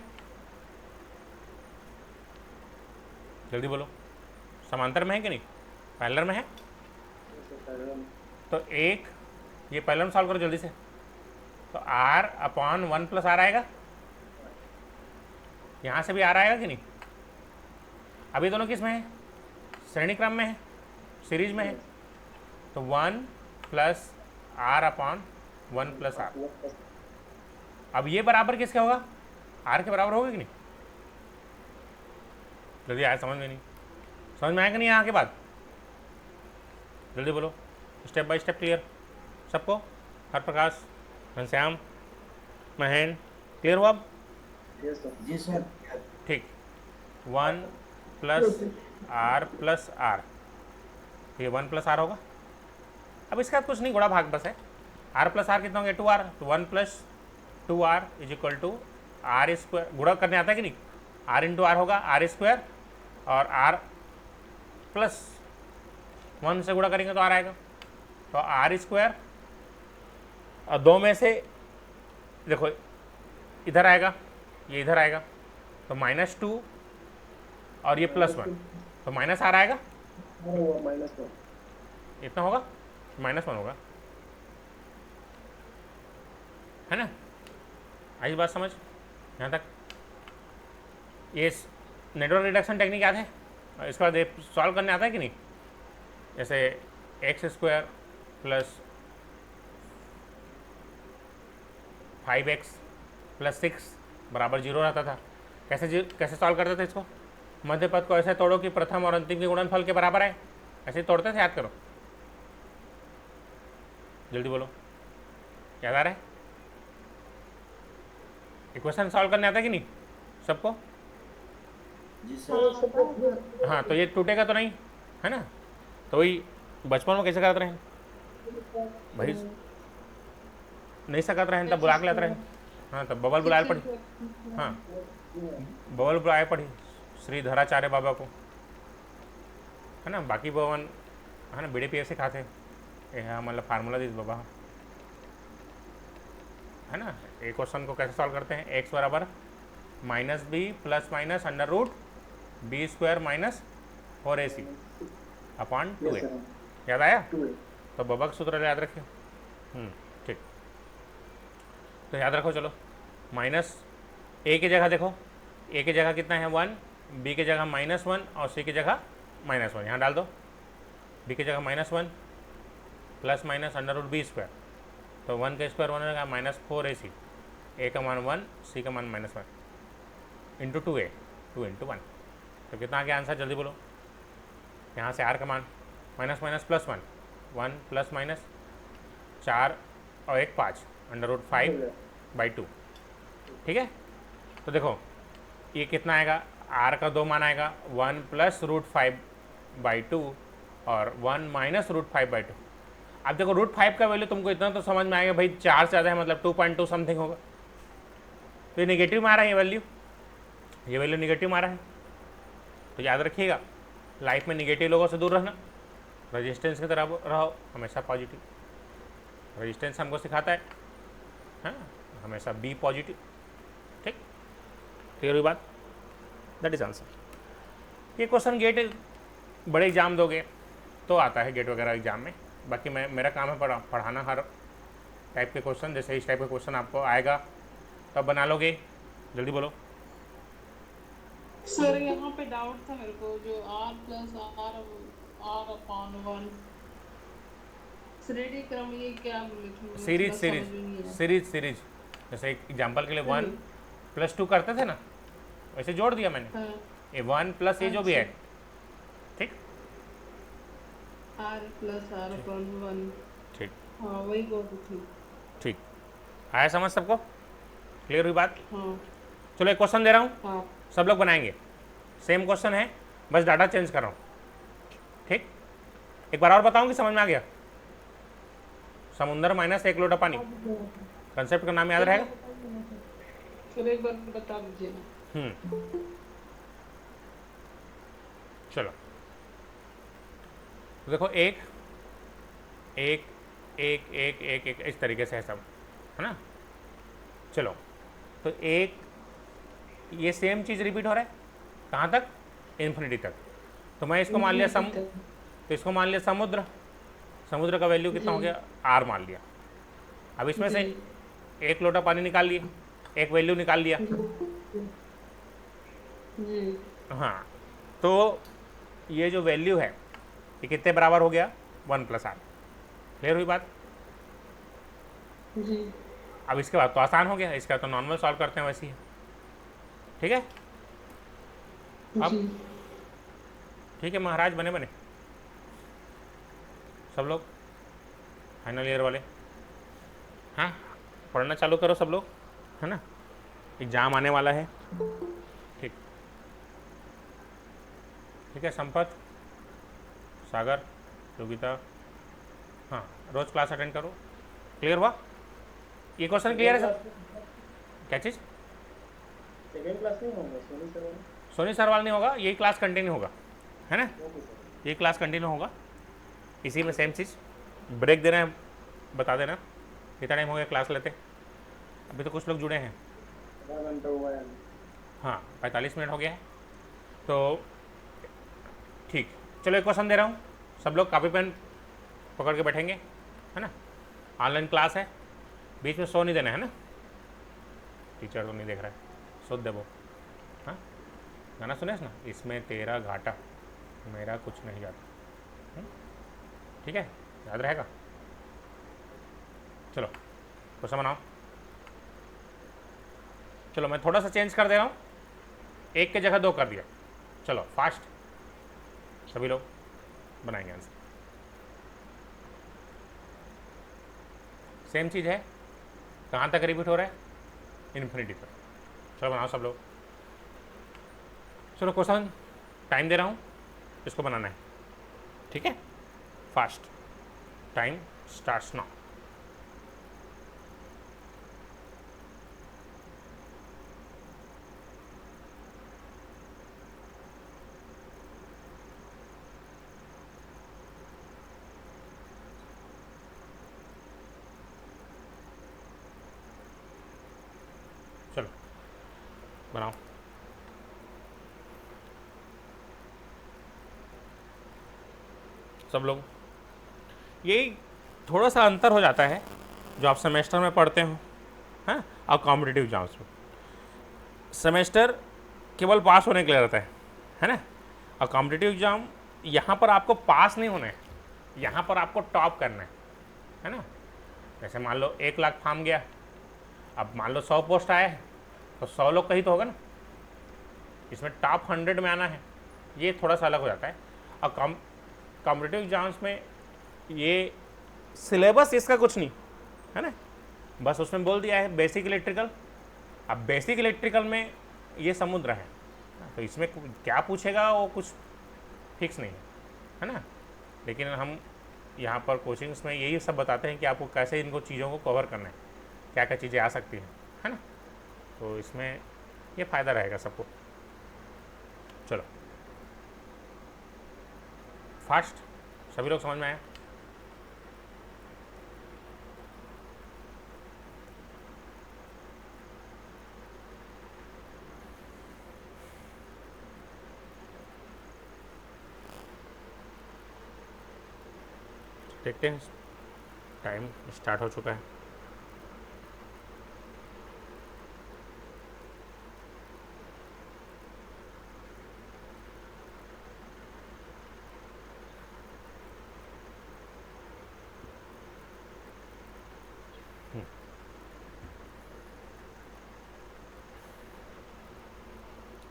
जल्दी बोलो, समांतर में है कि नहीं? पैरेलल में है। तो एक ये पैरेलल सॉल्व करो जल्दी से। तो r/1 + r आएगा, यहाँ से भी r आएगा कि नहीं? अभी दोनों किस में है? श्रेणी क्रम में है, सीरीज में है। तो 1 + r/1 + r। अब ये बराबर किसके होगा? r के बराबर होगा कि नहीं? जल्दी आया, समझ में नहीं? समझ में आया कि नहीं यहाँ के बाद? जल्दी बोलो, स्टेप बाय स्टेप क्लियर सबको? हर प्रकाश, घनश्याम, महेन, क्लियर हुआ अब? जी सर। ठीक। 1 + r + r, ये 1 + r होगा। अब इसका कुछ नहीं, गुणा भाग बस है। r + r कितना हो गया? 2r। तो 1 + 2r = r²। गुणा करने आता है कि नहीं? r × r होगा r² और r + 1 से गुणा करेंगे तो आर आएगा, तो आर स्क्वायर, और 2 में से देखो इधर आएगा, ये इधर आएगा, तो -2 और ये +1, तो माइनस आर आएगा, -1 इतना होगा, -1 होगा, है ना। आई बात समझ यहाँ तक। ये नेटवर्क रिडक्शन टेक्निक याद है, इसके बाद सॉल्व करने आता है कि नहीं। जैसे x² + 5x + 6 = 0 रहता था। कैसे सॉल्व करते थे इसको, मध्य पद को ऐसे तोड़ो कि प्रथम और अंतिम के गुणनफल के बराबर है, ऐसे ही तोड़ते थे, याद करो, जल्दी बोलो, याद आ रहा है। इक्वेशन सॉल्व करने आता है कि नहीं सबको। जी सर। हाँ, तो ये टूटेगा तो नहीं, है ना। तो वही बचपन में कैसे करते रहे भाई, नहीं सकत रहे तब बुला के लाते रहे। हाँ, तब बबल बुलाए पड़ी, हाँ बबल बुलाए पड़ी श्री धराचार्य बाबा को, है ना। बाकी भवन है ना बीड़ी से खाते, यह मतलब फार्मूला दिस बाबा, है ना। एक क्वेश्चन को कैसे सॉल्व करते हैं, x = -b ± √b² - 4ac / 2a, याद आया। तो बाबा का सूत्र याद रखिए। ठीक, तो याद रखो, चलो -a की जगह देखो, a की जगह कितना है 1, b की जगह -1 और c की जगह -1, यहाँ डाल दो। b की जगह -1 ± √b², तो 1 का स्क्वायर 1 होगा -4ac, a का मान 1, c का मान -1 इंटू 2a, 2 × 1, तो कितना आ गया आंसर, जल्दी बोलो। यहाँ से r का मान -, +1, 1 ± 4 और 1 5 √5/2, ठीक है। तो देखो ये कितना आएगा, r का 2 मान आएगा 1 + √5/2 और 1 - √5/2। अब देखो √5 का वैल्यू तुमको इतना तो समझ में आएगा भाई, 4 से ज़्यादा है मतलब 2.2 समथिंग होगा, तो ये नेगेटिव में आ रहा है, ये वैल्यू नेगेटिव में आ रहा है। तो याद रखिएगा, लाइफ में नेगेटिव लोगों से दूर रहना, रेजिस्टेंस की तरफ रहो, हमेशा पॉजिटिव। रेजिस्टेंस हमको सिखाता है, हाँ, हमेशा बी पॉजिटिव, ठीक, क्लियर हुई बात। That is answer. ये क्वेश्चन गेट बड़े एग्जाम दोगे तो आता है, गेट वगैरह एग्जाम में। बाकी मेरा काम है पढ़ाना हर टाइप के क्वेश्चन, जैसे इस टाइप का क्वेश्चन आपको आएगा तब बना लोगे, जल्दी बोलो। सर यहाँ पे डाउट था मेरे को, जो r+r/1 श्रेणी क्रम, ये क्या लिखूं? सीरीज, जैसे एग्जाम्पल के लिए 1 + 2 करते थे ना, वैसे जोड़ दिया मैंने, हाँ, ये 1 + ये जो भी है, ठीक, r+r/1, ठीक, हाँ वही बोल थी। ठीक, आया समझ सबको, क्लियर हुई बात। हाँ चलो एक क्वेश्चन दे रहा हूँ, हाँ सब लोग बनाएंगे, सेम क्वेश्चन है, बस डाटा चेंज कर रहा हूँ, ठीक। एक बार और बताऊँ कि समझ में आ गया। समुंदर - 1 लोटा पानी, कंसेप्ट का नाम याद रहेगा। सर एक बार बता दीजिए ना। चलो तो देखो एक एक एक एक एक एक इस तरीके से है सब, है ना। चलो तो एक ये सेम चीज़ रिपीट हो रहा है, कहाँ तक, इन्फिनिटी तक। तो मैं इसको मान लिया तो इसको मान लिया समुद्र का वैल्यू कितना हो गया, r मान लिया। अब इसमें से 1 लोटा पानी निकाल लिया, एक वैल्यू निकाल लिया, हाँ। तो ये जो वैल्यू है ये कितने बराबर हो गया, 1 + r, क्लियर हुई बात। जी अब इसके बाद तो आसान हो गया, इसका तो नॉर्मल सॉल्व करते हैं वैसे ही, ठीक है। अब ठीक है महाराज, बने सब लोग, फाइनल ईयर वाले, हाँ पढ़ना चालू करो सब लोग, है ना, एग्जाम आने वाला है, ठीक, ठीक है। संपत, सागर, योगिता, हाँ रोज क्लास अटेंड करो, क्लियर हुआ, ये क्वेश्चन क्लियर है सब। क्या चीज़, सेकंड क्लास नहीं होगा, सोनी सरवाल नहीं होगा, यही क्लास कंटिन्यू होगा, है ना, ये क्लास कंटिन्यू होगा, इसी में सेम चीज़, ब्रेक देना है, बता देना कितना टाइम हो गया क्लास लेते। अभी तो कुछ लोग जुड़े हैं। आधा घंटा हुआ है। हाँ 45 मिनट हो गया है, तो ठीक। चलो एक क्वेश्चन दे रहा हूँ, सब लोग कॉपी पेन पकड़ के बैठेंगे, है ना। ऑनलाइन क्लास है, बीच में सो नहीं देना है ना, टीचर तो नहीं देख रहा है, सो दे वो। हाँ गाना सुने ना, इसमें तेरा घाटा मेरा कुछ नहीं जाता। ठीक है, याद रहेगा। चलो क्वेश्चन बनाओ। चलो मैं थोड़ा सा चेंज कर दे रहा हूँ, एक के जगह 2 कर दिया। चलो फास्ट, सभी लोग बनाएंगे आंसर। सेम चीज़ है, कहाँ तक रिपीट हो रहा है, इन्फिनिटी तक। चलो बनाओ सब लोग। चलो क्वेश्चन टाइम दे रहा हूँ, इसको बनाना है, ठीक है। Fast, time starts now. चलो बनाओ। सब लोग, यही थोड़ा सा अंतर हो जाता है जो आप सेमेस्टर में पढ़ते हो, हैं, और कॉम्पिटिटिव एग्जाम्स में। सेमेस्टर केवल पास होने के लिए रहता है ना। और कॉम्पिटिटिव एग्जाम यहाँ पर आपको पास नहीं होना है, यहाँ पर आपको टॉप करना है ना। जैसे मान लो 1 लाख फार्म गया, अब मान लो 100 पोस्ट आए तो 100 लोग का ही तो होगा ना, इसमें टॉप 100 में आना है, ये थोड़ा सा अलग हो जाता है। और कॉम्पिटिटिव एग्जाम्स में ये सिलेबस इसका कुछ नहीं है ना, बस उसमें बोल दिया है बेसिक इलेक्ट्रिकल। अब बेसिक इलेक्ट्रिकल में ये समुद्र है, तो इसमें क्या पूछेगा वो कुछ फिक्स नहीं है ना। लेकिन हम यहाँ पर कोचिंग्स में यही सब बताते हैं कि आपको कैसे इनको चीज़ों को कवर करना है, क्या क्या चीज़ें आ सकती हैं, है ना। तो इसमें ये फ़ायदा रहेगा सबको। चलो फास्ट, सभी लोग समझ में आए। देखते हैं, टाइम स्टार्ट हो चुका है।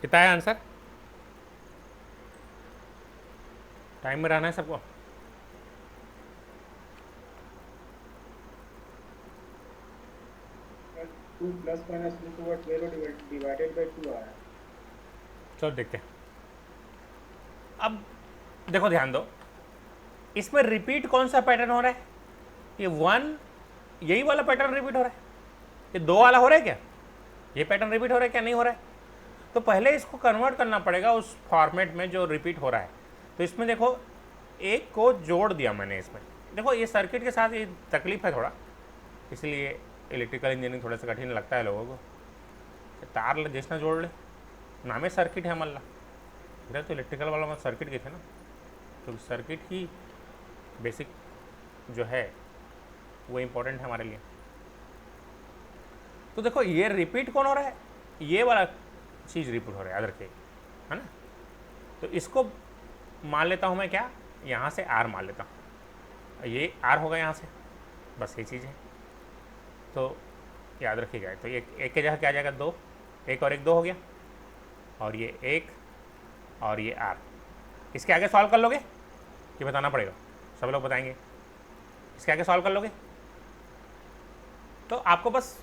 कितना है आंसर? टाइम में रहना है सबको। Two plus minus root over 12 divided by 2 आ रहा है। चलो देखते हैं। अब देखो ध्यान दो, इसमें रिपीट कौन सा पैटर्न हो रहा है, ये 1 यही वाला पैटर्न रिपीट हो रहा है, ये 2 वाला हो रहा है क्या, ये पैटर्न रिपीट हो रहा है क्या, नहीं हो रहा है। तो पहले इसको कन्वर्ट करना पड़ेगा उस फॉर्मेट में जो रिपीट हो रहा है। तो इसमें देखो एक को जोड़ दिया मैंने इसमें। देखो ये सर्किट के साथ ये तकलीफ है थोड़ा, इसलिए इलेक्ट्रिकल इंजीनियरिंग थोड़ा सा कठिन लगता है लोगों को। तार जिसना जोड़ ले, नामे सर्किट है मल्ला, इधर तो इलेक्ट्रिकल वाला में सर्किट के थे ना, तो सर्किट की बेसिक जो है वो इम्पोर्टेंट है हमारे लिए। तो देखो ये रिपीट कौन हो रहा है, ये वाला चीज़ रिपीट हो रहा है, याद रखिए, है ना। तो इसको मान लेता हूँ मैं क्या, यहाँ से आर मान लेता हूँ, ये आर होगा यहाँ से, बस ये चीज़ है। तो याद रखिएगा, तो ये एक के जगह क्या आ जाएगा 2, 1 और 1 2 हो गया, और ये 1 और ये आर। इसके आगे सॉल्व कर लोगे, ये बताना पड़ेगा, सब लोग बताएंगे। इसके आगे सॉल्व कर लोगे, तो आपको बस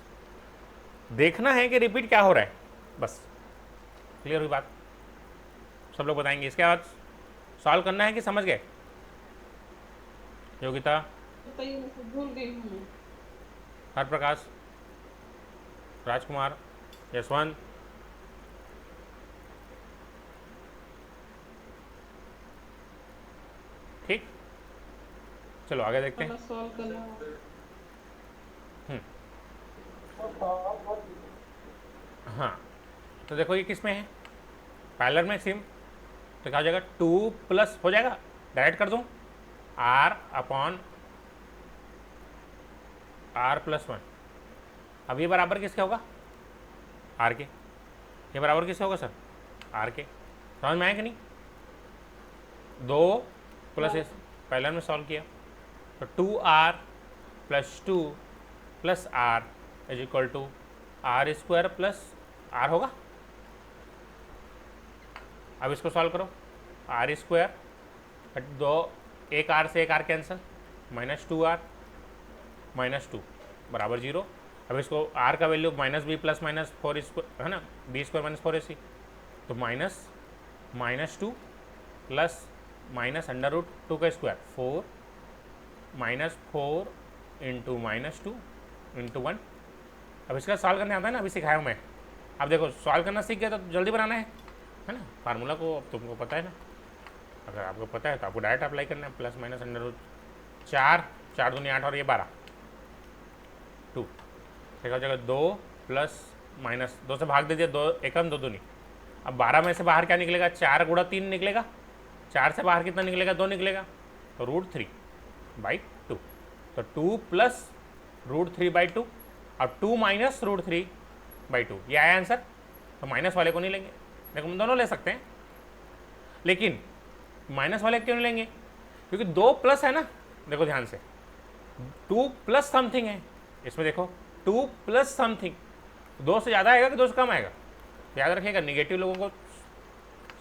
देखना है कि रिपीट क्या हो रहा है, बस क्लियर हुई बात। सब लोग बताएंगे, इसके बाद सॉल्व करना है कि समझ गए। योगिता, बताइए, मैं सब भूल गई हूँ। हर प्रकाश, राजकुमार, यशवंत, ठीक। चलो आगे देखते वाला हैं। सॉल्व करना। हम्म, हाँ, तो देखो ये किस में है, पैरेलल में सेम, तो क्या हो जाएगा, 2 प्लस हो जाएगा, डायरेक्ट कर दूँ, आर अपॉन आर प्लस 1। अब ये बराबर किसके होगा, आर के। ये बराबर किसके होगा सर, आर के। समझ में आया कि नहीं, 2 प्लस एस पहले में सॉल्व किया, तो 2r plus 2 plus R is equal to R square plus R होगा। अब इसको सॉल्व करो, आर स्क्वायर, दो, एक आर से एक आर कैंसिल, -2r -2 बराबर 0। अब इसको r का वैल्यू -b प्लस -4 स्क्वायर है ना, b स्क्वायर -4ac, तो -2 प्लस -√2 का स्क्वायर 4 -4 इंटू -2 इंटू 1। अब इसका सॉल्व करने आता है ना, अभी सिखाया हूँ मैं। अब देखो सॉल्व करना सीख गया तो जल्दी बनाना है ना, फार्मूला को अब तुमको पता है ना, अगर आपको पता है तो आपको डायरेक्ट अप्लाई करना है, प्लस माइनस √4, 4 दूनी 8 और ये 12, 2, ठीक हो जाएगा 2 प्लस माइनस 2 से भाग दे दिया, 2 एकम 2 दूनी। अब 12 में से बाहर क्या निकलेगा, 4 गुणा 3 निकलेगा, 4 से बाहर कितना निकलेगा, 2 निकलेगा, तो √3/2, तो 2 प्लस √3/2 और 2 माइनस √3/2, ये आया आंसर। तो माइनस वाले को नहीं लेंगे, देखो हम दोनों ले सकते हैं, लेकिन माइनस वाले क्यों नहीं लेंगे, क्योंकि 2 प्लस है ना, देखो ध्यान से 2 प्लस समथिंग है इसमें, देखो 2 प्लस समथिंग, 2 से ज़्यादा आएगा कि 2 से कम आएगा, याद रखिएगा निगेटिव लोगों को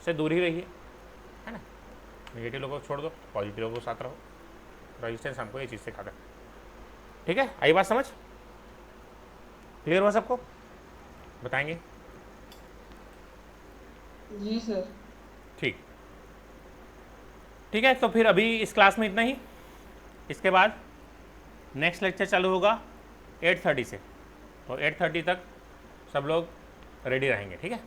से दूर ही रहिए, है ना, निगेटिव लोगों को छोड़ दो, पॉजिटिव लोगों के साथ रहो। रेजिस्टेंस हमको ये चीज़ सिखाता है, ठीक है। आई बात समझ, क्लियर हुआ सबको, बताएंगे, जी सर। ठीक, ठीक है। तो फिर अभी इस क्लास में इतना ही, इसके बाद नेक्स्ट लेक्चर चालू होगा 8:30 से, तो 8:30 तक सब लोग रेडी रहेंगे, ठीक है।